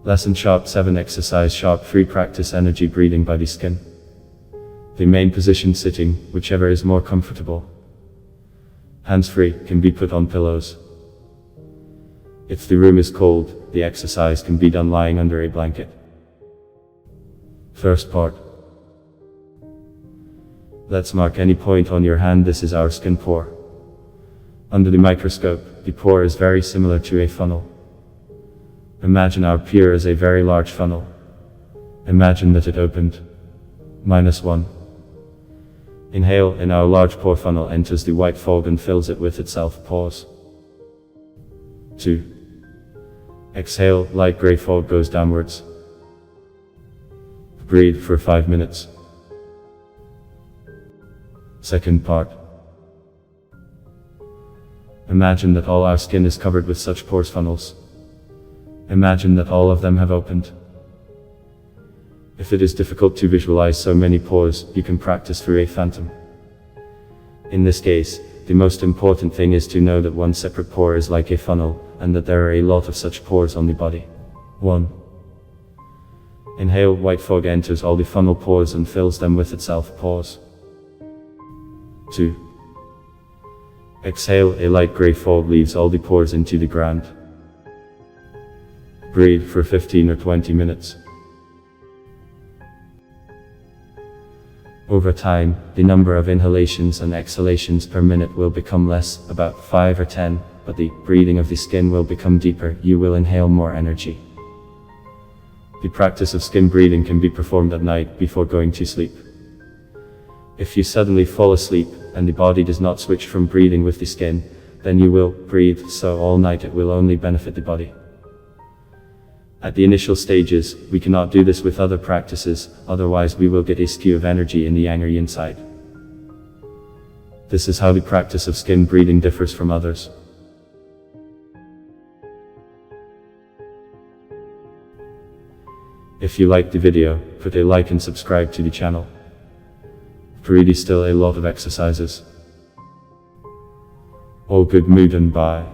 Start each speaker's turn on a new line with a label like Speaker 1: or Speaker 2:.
Speaker 1: Lesson Sharp 7 Exercise Sharp 3 Practice energy breathing by the skin. The main position sitting, whichever is more comfortable. Hands free, can be put on pillows. If the room is cold, the exercise can be done lying under a blanket. First part. Let's mark any point on your hand. This is our skin pore. Under the microscope, the pore is very similar to a funnel. Imagine our pore as a very large funnel. Imagine that it opened. -1. Inhale, in our large pore funnel enters the white fog and fills it with itself. Pause. 2. Exhale, light gray fog goes downwards. Breathe for 5 minutes. Second part. Imagine that all our skin is covered with such pores funnels. Imagine that all of them have opened. If it is difficult to visualize so many pores, you can practice through a phantom. In this case, the most important thing is to know that one separate pore is like a funnel, and that there are a lot of such pores on the body. 1. Inhale, white fog enters all the funnel pores and fills them with itself. Pause. 2. Exhale, a light gray fog leaves all the pores into the ground. Breathe for 15 or 20 minutes. Over time, the number of inhalations and exhalations per minute will become less, about 5 or 10, but the breathing of the skin will become deeper. You will inhale more energy. The practice of skin breathing can be performed at night before going to sleep. If you suddenly fall asleep, and the body does not switch from breathing with the skin, then you will breathe so all night. It will only benefit the body. At the initial stages, we cannot do this with other practices, otherwise we will get a skew of energy in the angry inside. This is how the practice of skin breathing differs from others. If you liked the video, put a like and subscribe to the channel. Pretty still a lot of exercises. All good mood and bye.